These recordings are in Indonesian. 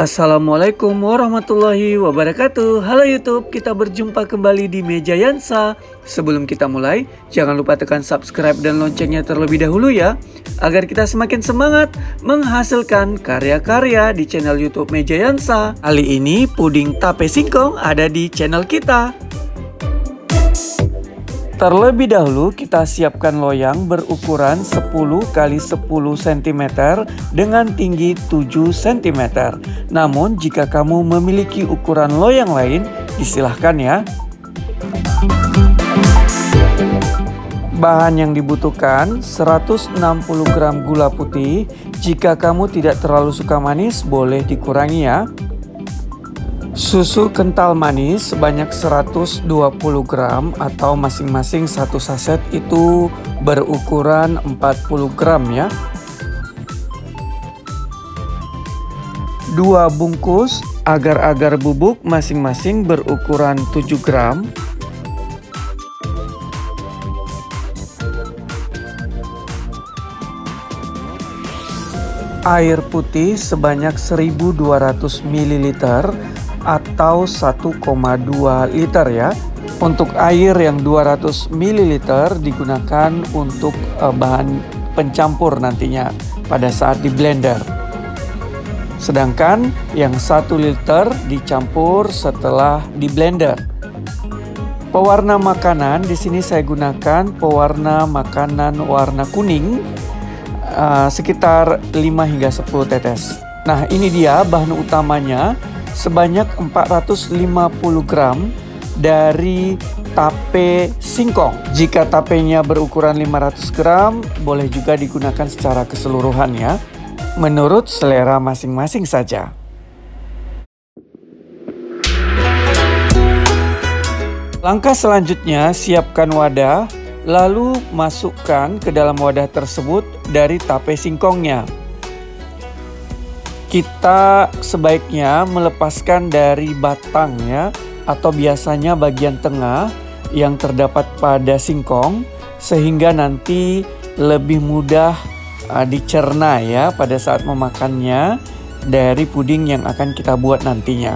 Assalamualaikum warahmatullahi wabarakatuh. Halo YouTube, kita berjumpa kembali di Meja Yansa. Sebelum kita mulai, jangan lupa tekan subscribe dan loncengnya terlebih dahulu ya, agar kita semakin semangat menghasilkan karya-karya di channel YouTube Meja Yansa. Kali ini puding tape singkong ada di channel kita. Terlebih dahulu kita siapkan loyang berukuran 10 x 10 cm dengan tinggi 7 cm. Namun jika kamu memiliki ukuran loyang lain, disilahkan ya. Bahan yang dibutuhkan 160 gram gula putih. Jika kamu tidak terlalu suka manis, boleh dikurangi ya. Susu kental manis sebanyak 120 gram atau masing-masing satu saset itu berukuran 40 gram ya. 2 bungkus agar-agar bubuk masing-masing berukuran 7 gram. Air putih sebanyak 1200 ml atau 1,2 liter ya. Untuk air yang 200 ml digunakan untuk bahan pencampur nantinya pada saat di blender. Sedangkan yang 1 liter dicampur setelah di blender. Pewarna makanan di sini saya gunakan pewarna makanan warna kuning sekitar 5 hingga 10 tetes. Nah, ini dia bahan utamanya. Sebanyak 450 gram dari tape singkong. Jika tapenya berukuran 500 gram, boleh juga digunakan secara keseluruhan ya. Menurut selera masing-masing saja. Langkah selanjutnya, siapkan wadah, lalu masukkan ke dalam wadah tersebut dari tape singkongnya. Kita sebaiknya melepaskan dari batangnya atau biasanya bagian tengah yang terdapat pada singkong, sehingga nanti lebih mudah dicerna ya pada saat memakannya dari puding yang akan kita buat nantinya.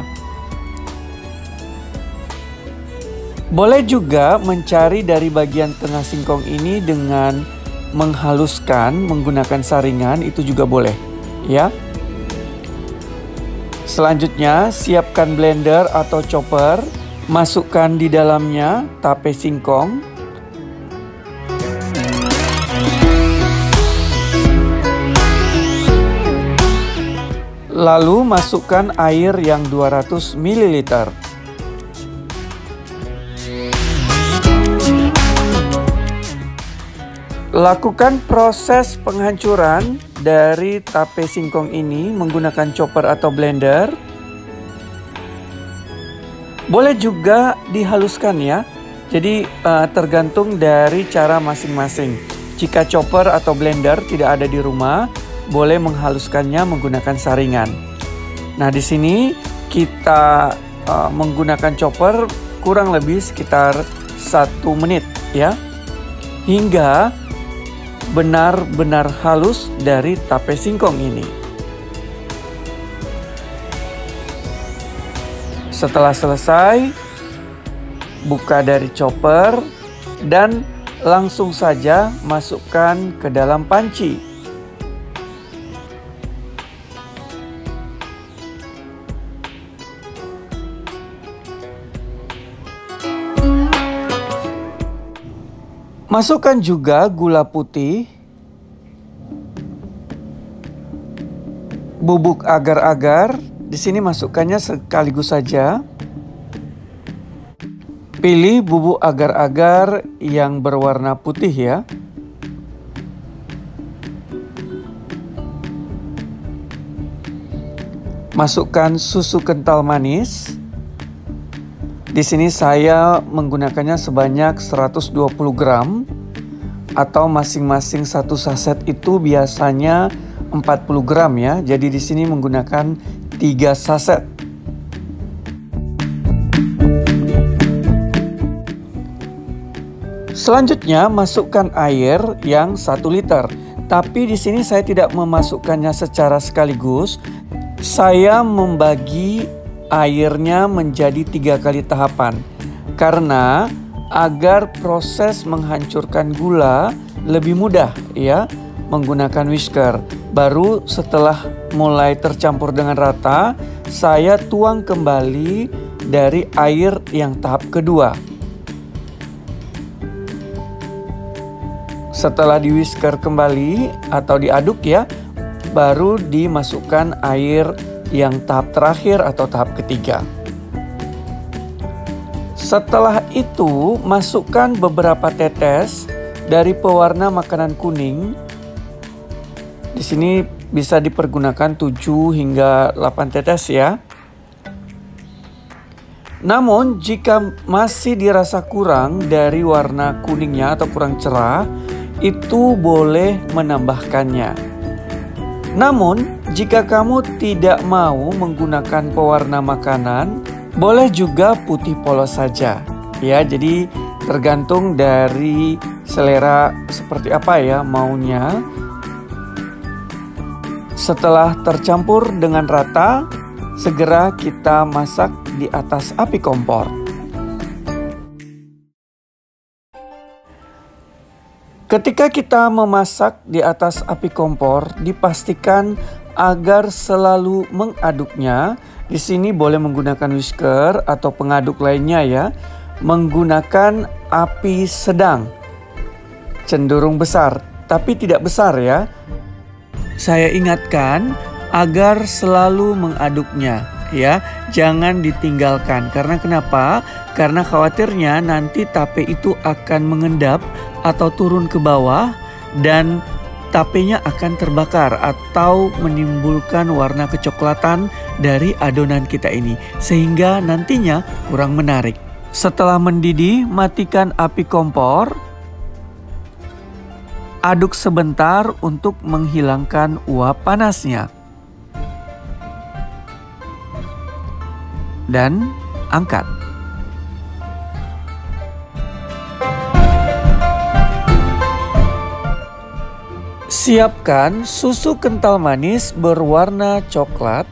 Boleh juga mencari dari bagian tengah singkong ini dengan menghaluskan menggunakan saringan, itu juga boleh ya. Selanjutnya, siapkan blender atau chopper, masukkan di dalamnya tape singkong. Lalu masukkan air yang 200 ml. Lakukan proses penghancuran dari tape singkong ini menggunakan chopper atau blender. Boleh juga dihaluskan ya. Jadi tergantung dari cara masing-masing. Jika chopper atau blender tidak ada di rumah, boleh menghaluskannya menggunakan saringan. Nah, di sini kita menggunakan chopper kurang lebih sekitar 1 menit ya. Hingga benar-benar halus dari tape singkong ini. Setelah selesai, buka dari chopper dan langsung saja masukkan ke dalam panci. Masukkan juga gula putih, bubuk agar-agar. Di sini masukkannya sekaligus saja. Pilih bubuk agar-agar yang berwarna putih ya. Masukkan susu kental manis. Di sini saya menggunakannya sebanyak 120 gram atau masing-masing satu saset itu biasanya 40 gram ya. Jadi di sini menggunakan 3 saset. Selanjutnya masukkan air yang 1 liter. Tapi di sini saya tidak memasukkannya secara sekaligus. Saya membagi airnya menjadi 3 kali tahapan karena agar proses menghancurkan gula lebih mudah ya menggunakan whisker. Baru setelah mulai tercampur dengan rata, saya tuang kembali dari air yang tahap kedua. Setelah di whisker kembali atau diaduk ya, baru dimasukkan air yang tahap terakhir atau tahap ketiga. Setelah itu, masukkan beberapa tetes dari pewarna makanan kuning. Di sini bisa dipergunakan 7 hingga 8 tetes ya. Namun, jika masih dirasa kurang dari warna kuningnya atau kurang cerah, itu boleh menambahkannya. Namun, jika kamu tidak mau menggunakan pewarna makanan, boleh juga putih polos saja. Ya, jadi tergantung dari selera seperti apa ya maunya. Setelah tercampur dengan rata, segera kita masak di atas api kompor. Ketika kita memasak di atas api kompor, dipastikan agar selalu mengaduknya. Di sini boleh menggunakan whisker atau pengaduk lainnya ya. Menggunakan api sedang, cenderung besar, tapi tidak besar ya. Saya ingatkan agar selalu mengaduknya ya. Jangan ditinggalkan. Karena kenapa? Karena khawatirnya nanti tape itu akan mengendap atau turun ke bawah dan tapenya akan terbakar atau menimbulkan warna kecoklatan dari adonan kita ini sehingga nantinya kurang menarik. Setelah mendidih, matikan api kompor. Aduk sebentar untuk menghilangkan uap panasnya. Dan angkat. Siapkan susu kental manis berwarna coklat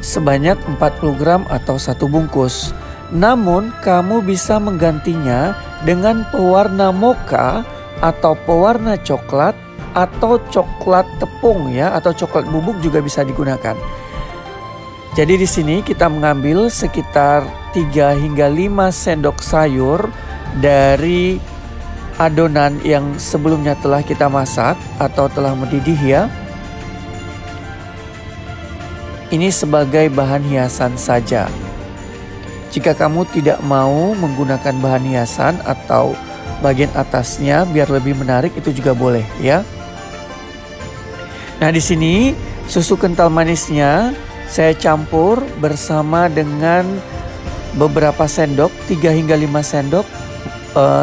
sebanyak 40 gram atau 1 bungkus. Namun kamu bisa menggantinya dengan pewarna mocha atau pewarna coklat atau coklat tepung ya, atau coklat bubuk juga bisa digunakan. Jadi di sini kita mengambil sekitar 3 hingga 5 sendok sayur dari adonan yang sebelumnya telah kita masak atau telah mendidih ya. Ini sebagai bahan hiasan saja. Jika kamu tidak mau menggunakan bahan hiasan atau bagian atasnya biar lebih menarik, itu juga boleh ya. Nah, di sini susu kental manisnya saya campur bersama dengan beberapa sendok, 3 hingga 5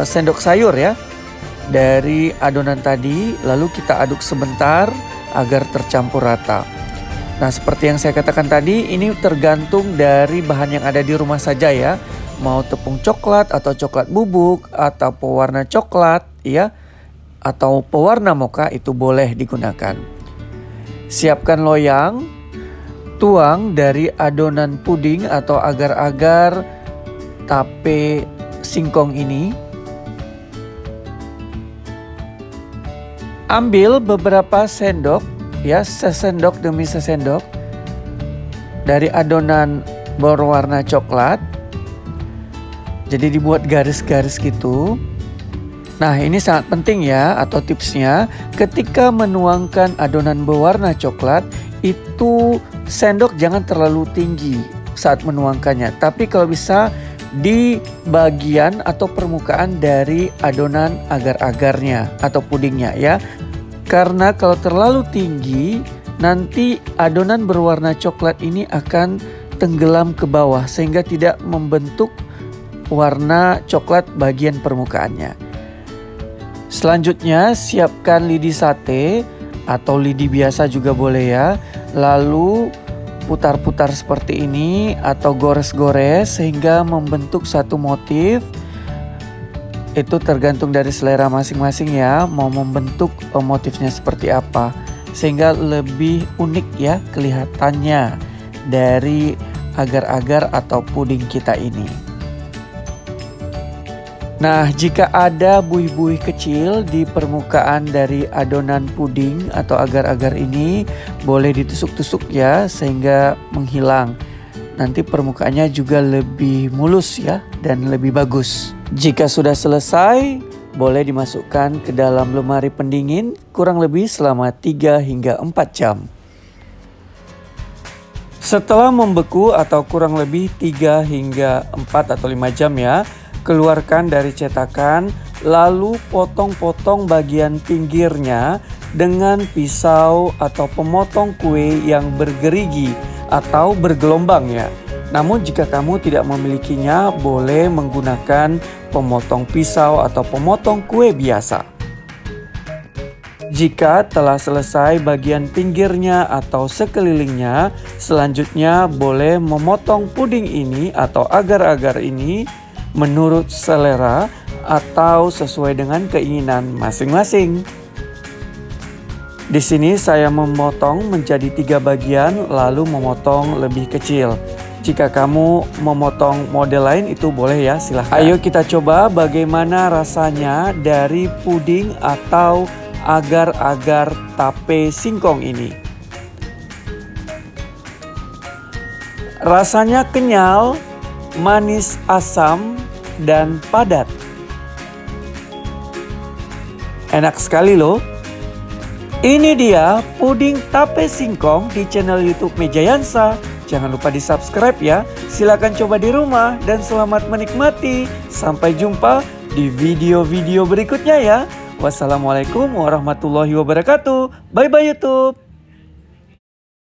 sendok sayur ya dari adonan tadi, lalu kita aduk sebentar agar tercampur rata. Nah, seperti yang saya katakan tadi, ini tergantung dari bahan yang ada di rumah saja ya. Mau tepung coklat atau coklat bubuk atau pewarna coklat ya, atau pewarna mocha itu boleh digunakan. Siapkan loyang, tuang dari adonan puding atau agar-agar tape singkong ini. Ambil beberapa sendok ya, sesendok demi sesendok dari adonan berwarna coklat. Jadi dibuat garis-garis gitu. Nah, ini sangat penting ya, atau tipsnya ketika menuangkan adonan berwarna coklat itu sendok jangan terlalu tinggi saat menuangkannya, tapi kalau bisa di bagian atau permukaan dari adonan agar-agarnya atau pudingnya ya. Karena kalau terlalu tinggi nanti adonan berwarna coklat ini akan tenggelam ke bawah sehingga tidak membentuk warna coklat bagian permukaannya. Selanjutnya siapkan lidi sate atau lidi biasa juga boleh ya. Lalu putar-putar seperti ini atau gores-gores sehingga membentuk satu motif. Itu tergantung dari selera masing-masing ya, mau membentuk motifnya seperti apa. sehingga lebih unik ya kelihatannya dari agar-agar atau puding kita ini. Nah, jika ada buih-buih kecil di permukaan dari adonan puding atau agar-agar ini, boleh ditusuk-tusuk ya sehingga menghilang. Nanti permukaannya juga lebih mulus ya dan lebih bagus. Jika sudah selesai, boleh dimasukkan ke dalam lemari pendingin kurang lebih selama 3 hingga 4 jam. Setelah membeku atau kurang lebih 3 hingga 4 atau 5 jam ya, keluarkan dari cetakan, lalu potong-potong bagian pinggirnya dengan pisau atau pemotong kue yang bergerigi atau bergelombang ya. Namun jika kamu tidak memilikinya, boleh menggunakan pemotong pisau atau pemotong kue biasa. Jika telah selesai bagian pinggirnya atau sekelilingnya, selanjutnya boleh memotong puding ini atau agar-agar ini menurut selera atau sesuai dengan keinginan masing-masing. Di sini saya memotong menjadi 3 bagian lalu memotong lebih kecil. Jika kamu memotong model lain itu boleh ya, silahkan. Ayo kita coba bagaimana rasanya dari puding atau agar-agar tape singkong ini. Rasanya kenyal, manis asam, dan padat. Enak sekali loh. Ini dia puding tape singkong di channel YouTube Mejayansa. Jangan lupa di subscribe ya. Silakan coba di rumah dan selamat menikmati. Sampai jumpa di video-video berikutnya ya. Wassalamualaikum warahmatullahi wabarakatuh. Bye bye YouTube.